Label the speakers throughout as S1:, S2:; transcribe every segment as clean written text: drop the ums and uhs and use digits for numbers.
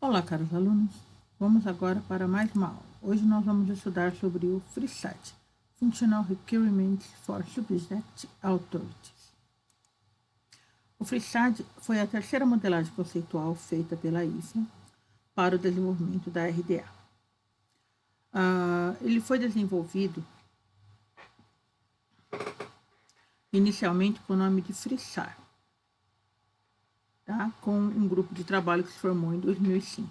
S1: Olá, caros alunos. Vamos agora para mais uma aula. Hoje nós vamos estudar sobre o FRISAT, Functional Requirements for Subject Authorities. O FRISAT foi a terceira modelagem conceitual feita pela IFA para o desenvolvimento da RDA. Ele foi desenvolvido inicialmente com o nome de FRISAR, tá? Com um grupo de trabalho que se formou em 2005.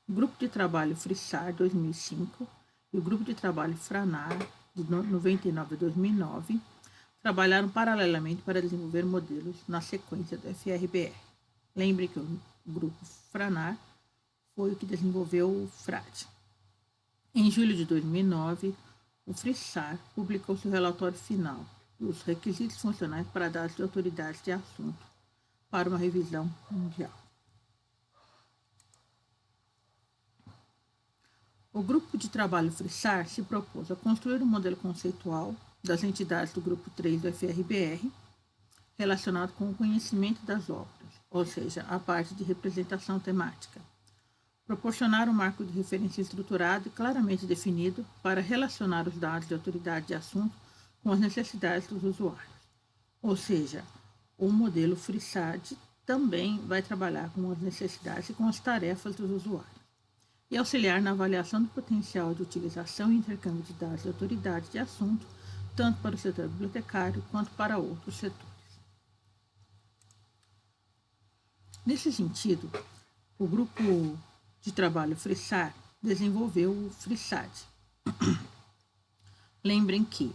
S1: O grupo de trabalho FRISAR 2005 e o grupo de trabalho FRANAR de 99 a 2009 trabalharam paralelamente para desenvolver modelos na sequência do FRBR. Lembre que o grupo FRANAR foi o que desenvolveu o FRAD. Em julho de 2009, o FRISAR publicou seu relatório final dos requisitos funcionais para dados de autoridades de assunto para uma revisão mundial. O grupo de trabalho FRISAR se propôs a construir um modelo conceitual das entidades do grupo 3 do FRBR relacionado com o conhecimento das obras, ou seja, a parte de representação temática. Proporcionar um marco de referência estruturado e claramente definido para relacionar os dados de autoridade de assunto com as necessidades dos usuários. Ou seja, o modelo FRISAT também vai trabalhar com as necessidades e com as tarefas dos usuários e auxiliar na avaliação do potencial de utilização e intercâmbio de dados de autoridade de assunto, tanto para o setor bibliotecário quanto para outros setores. Nesse sentido, o grupo de trabalho FRISAR desenvolveu o FRISAT. Lembrem que,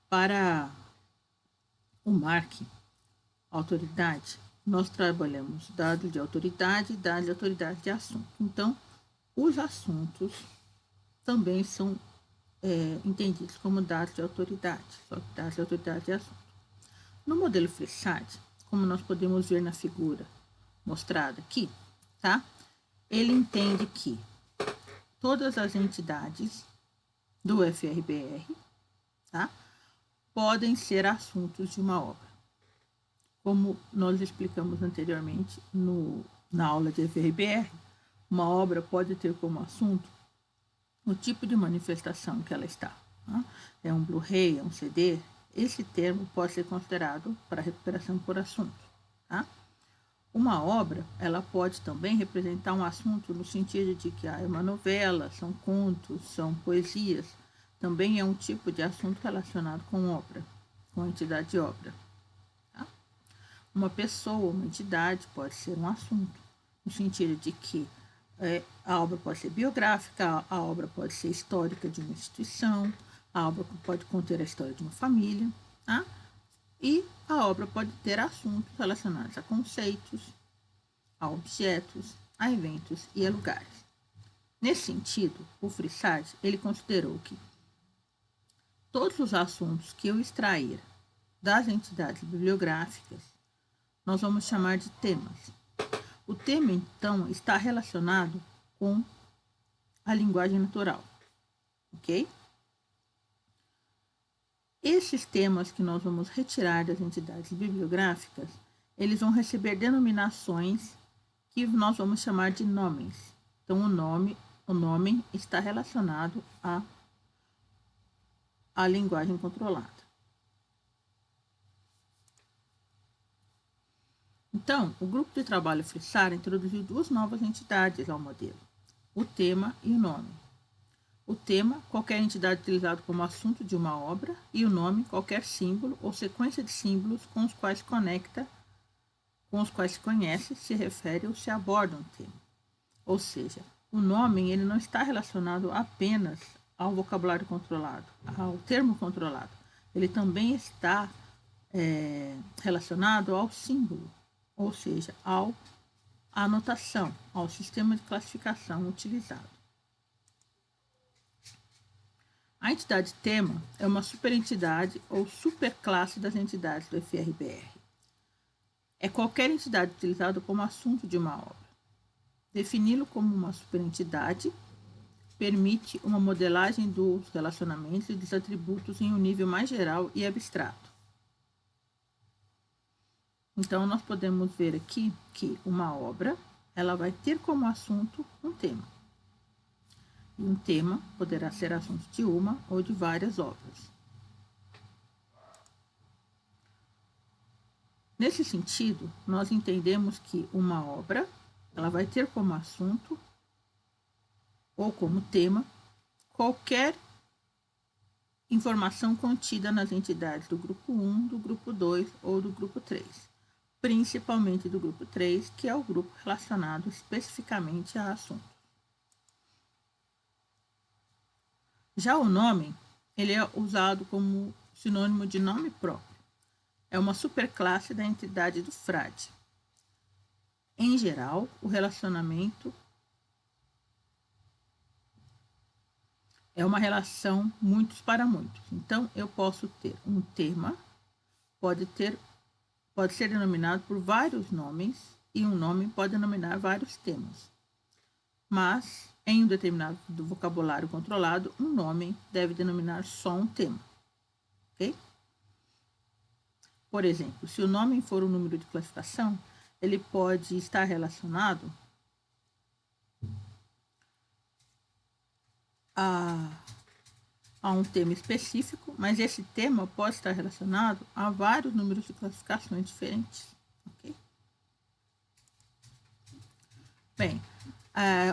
S1: para o MARC, autoridade, nós trabalhamos dados de autoridade e dados de autoridade de assunto. Então, os assuntos também são entendidos como dados de autoridade, só que dados de autoridade de assunto. No modelo FRISAT, como nós podemos ver na figura mostrada aqui, tá? Ele entende que todas as entidades do FRBR, tá? Podem ser assuntos de uma obra. Como nós explicamos anteriormente na aula de FRBR, uma obra pode ter como assunto o tipo de manifestação que ela está. Tá? É um Blu-ray, é um CD. Esse termo pode ser considerado para recuperação por assunto. Tá? Uma obra, ela pode também representar um assunto no sentido de que é uma novela, são contos, são poesias. Também é um tipo de assunto relacionado com obra, com a entidade de obra. Tá? Uma pessoa, uma entidade pode ser um assunto, no sentido de que a obra pode ser biográfica, a obra pode ser histórica de uma instituição, a obra pode conter a história de uma família, tá? E a obra pode ter assuntos relacionados a conceitos, a objetos, a eventos e a lugares. Nesse sentido, o FRISAT ele considerou que todos os assuntos que eu extrair das entidades bibliográficas, nós vamos chamar de temas. O tema, então, está relacionado com a linguagem natural, ok? Esses temas que nós vamos retirar das entidades bibliográficas, eles vão receber denominações que nós vamos chamar de nomes. Então, o nome está relacionado à linguagem controlada. Então, o grupo de trabalho FRISAR introduziu duas novas entidades ao modelo, o tema e o nome. O tema, qualquer entidade utilizada como assunto de uma obra, e o nome, qualquer símbolo ou sequência de símbolos com os quais se conecta, com os quais se conhece, se refere ou se aborda um tema. Ou seja, o nome ele não está relacionado apenas ao vocabulário controlado, ao termo controlado. Ele também está relacionado ao símbolo, ou seja, à anotação, ao sistema de classificação utilizado. A entidade tema é uma superentidade ou superclasse das entidades do FRBR. É qualquer entidade utilizada como assunto de uma obra. Defini-lo como uma superentidade permite uma modelagem dos relacionamentos e dos atributos em um nível mais geral e abstrato. Então, nós podemos ver aqui que uma obra ela vai ter como assunto um tema. E um tema poderá ser assunto de uma ou de várias obras. Nesse sentido, nós entendemos que uma obra, ela vai ter como assunto ou como tema qualquer informação contida nas entidades do grupo 1, do grupo 2 ou do grupo 3, principalmente do grupo 3, que é o grupo relacionado especificamente a assunto. Já o nome, ele é usado como sinônimo de nome próprio. É uma superclasse da entidade do frade. Em geral, o relacionamento é uma relação muitos para muitos. Então, eu posso ter um tema, pode ser denominado por vários nomes, e um nome pode denominar vários temas. Mas, em um determinado vocabulário controlado, um nome deve denominar só um tema. Ok? Por exemplo, se o nome for um número de classificação, ele pode estar relacionado a um tema específico, mas esse tema pode estar relacionado a vários números de classificações diferentes. Okay? Bem,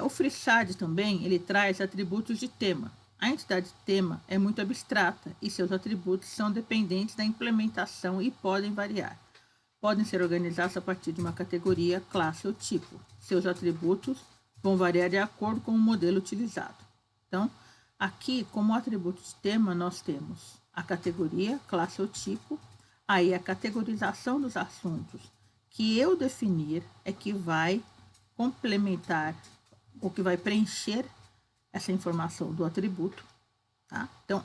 S1: o FreeSAD também ele traz atributos de tema. A entidade tema é muito abstrata e seus atributos são dependentes da implementação e podem variar. Podem ser organizados a partir de uma categoria, classe ou tipo. Seus atributos vão variar de acordo com o modelo utilizado. Então, aqui, como atributo de tema, nós temos a categoria, classe ou tipo. Aí, a categorização dos assuntos que eu definir é que vai complementar ou que vai preencher essa informação do atributo. Tá? Então,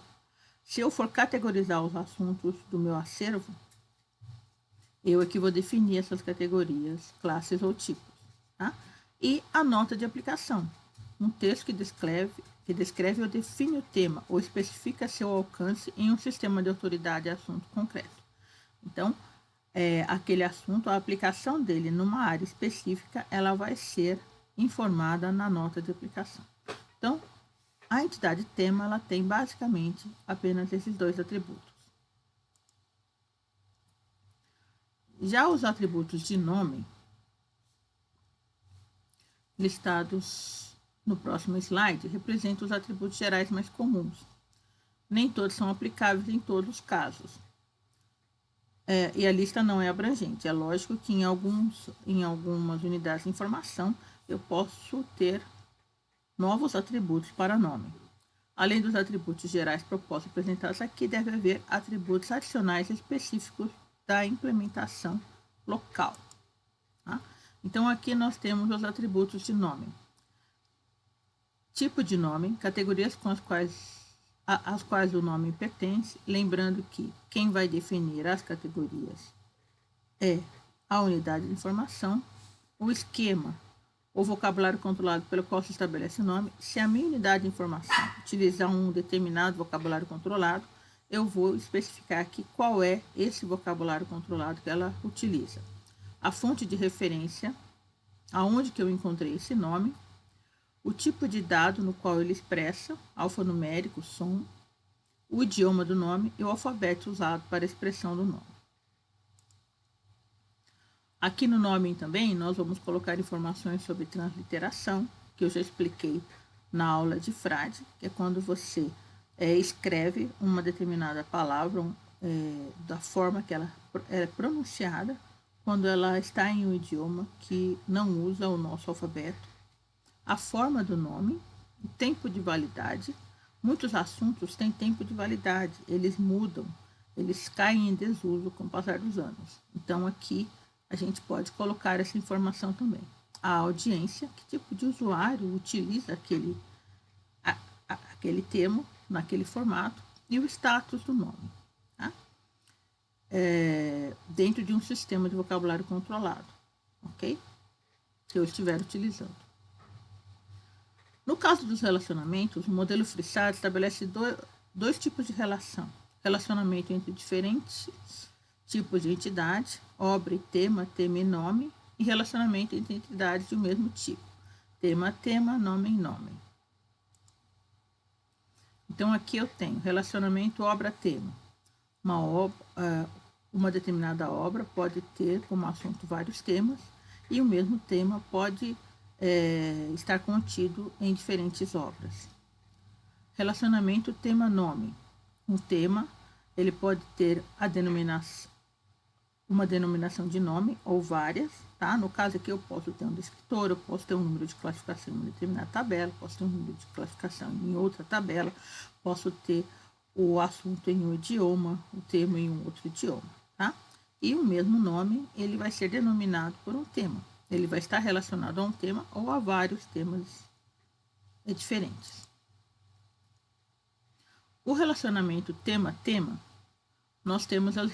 S1: se eu for categorizar os assuntos do meu acervo, eu é que vou definir essas categorias, classes ou tipos. Tá? E a nota de aplicação. Um texto que descreve ou define o tema ou especifica seu alcance em um sistema de autoridade a assunto concreto. Então, aquele assunto, a aplicação dele numa área específica, ela vai ser informada na nota de aplicação. Então, a entidade tema, ela tem basicamente apenas esses dois atributos. Já os atributos de nome, listados no próximo slide, representam os atributos gerais mais comuns. Nem todos são aplicáveis em todos os casos. E a lista não é abrangente. É lógico que em algumas unidades de informação eu posso ter novos atributos para nome. Além dos atributos gerais propostos apresentados aqui, deve haver atributos adicionais específicos da implementação local. Tá? Então, aqui nós temos os atributos de nome. Tipo de nome, categorias com às quais o nome pertence, lembrando que quem vai definir as categorias é a unidade de informação, o esquema, o vocabulário controlado pelo qual se estabelece o nome. Se a minha unidade de informação utilizar um determinado vocabulário controlado, eu vou especificar aqui qual é esse vocabulário controlado que ela utiliza. A fonte de referência, aonde que eu encontrei esse nome, o tipo de dado no qual ele expressa, alfanumérico, som, o idioma do nome e o alfabeto usado para a expressão do nome. Aqui no nome também nós vamos colocar informações sobre transliteração, que eu já expliquei na aula de frade, que é quando você escreve uma determinada palavra da forma que ela é pronunciada, quando ela está em um idioma que não usa o nosso alfabeto. A forma do nome, o tempo de validade. Muitos assuntos têm tempo de validade, eles mudam, eles caem em desuso com o passar dos anos. Então, aqui a gente pode colocar essa informação também. A audiência, que tipo de usuário utiliza aquele termo naquele formato, e o status do nome, tá? Dentro de um sistema de vocabulário controlado, ok? Que eu estiver utilizando. No caso dos relacionamentos, o modelo FreeSAD estabelece dois tipos de relação. Relacionamento entre diferentes tipos de entidade, obra e tema e nome, e relacionamento entre entidades de um mesmo tipo. Tema, tema, nome, nome. Então, aqui eu tenho relacionamento obra-tema. Uma determinada obra pode ter como assunto vários temas e o mesmo tema pode estar contido em diferentes obras. Relacionamento tema-nome. Um tema, ele pode ter uma denominação de nome ou várias, tá? No caso aqui eu posso ter um descritor, eu posso ter um número de classificação em uma determinada tabela, posso ter um número de classificação em outra tabela, posso ter o assunto em um idioma, o termo em um outro idioma, tá? E o mesmo nome, ele vai ser denominado por um tema. Ele vai estar relacionado a um tema ou a vários temas diferentes. O relacionamento tema-tema, nós temos as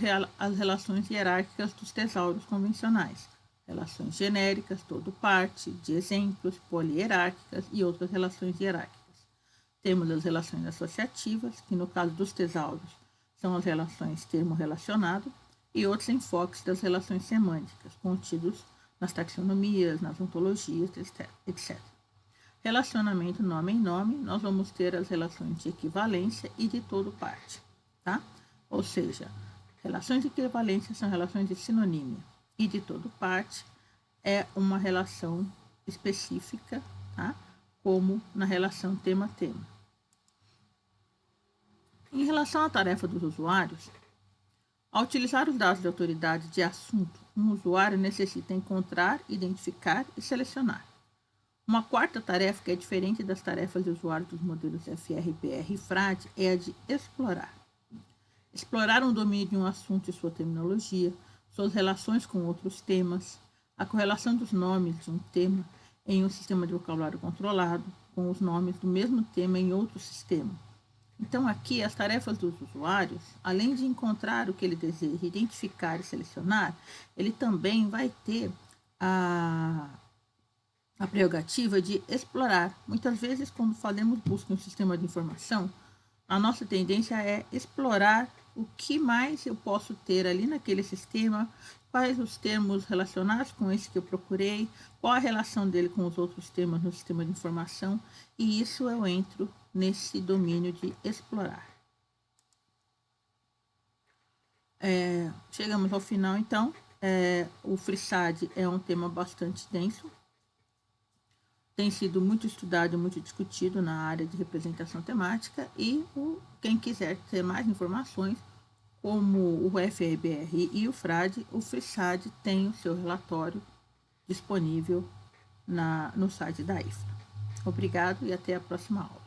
S1: relações hierárquicas dos tesauros convencionais, relações genéricas, todo-parte, de exemplos, polihierárquicas e outras relações hierárquicas. Temos as relações associativas, que no caso dos tesauros são as relações termo-relacionado, e outros enfoques das relações semânticas, contidos nas taxonomias, nas ontologias, etc. Relacionamento nome em nome, nós vamos ter as relações de equivalência e de todo-parte, tá? Ou seja, relações de equivalência são relações de sinonímia e de todo-parte é uma relação específica, tá? Como na relação tema-tema. Em relação à tarefa dos usuários, ao utilizar os dados de autoridade de assunto, um usuário necessita encontrar, identificar e selecionar. Uma quarta tarefa, que é diferente das tarefas de usuário dos modelos FR, BR e FRAD, é a de explorar. Explorar um domínio de um assunto e sua terminologia, suas relações com outros temas, a correlação dos nomes de um tema em um sistema de vocabulário controlado, com os nomes do mesmo tema em outro sistema. Então, aqui, as tarefas dos usuários, além de encontrar o que ele deseja, identificar e selecionar, ele também vai ter a prerrogativa de explorar. Muitas vezes, quando fazemos busca em um sistema de informação, a nossa tendência é explorar o que mais eu posso ter ali naquele sistema, quais os termos relacionados com esse que eu procurei, qual a relação dele com os outros termos no sistema de informação, e isso eu entro nesse domínio de explorar. Chegamos ao final, então. O FreeSAD é um tema bastante denso, tem sido muito estudado e muito discutido na área de representação temática e quem quiser ter mais informações, como o FRBR e o FRAD, o FreeSAD tem o seu relatório disponível no site da IFRA. Obrigado e até a próxima aula.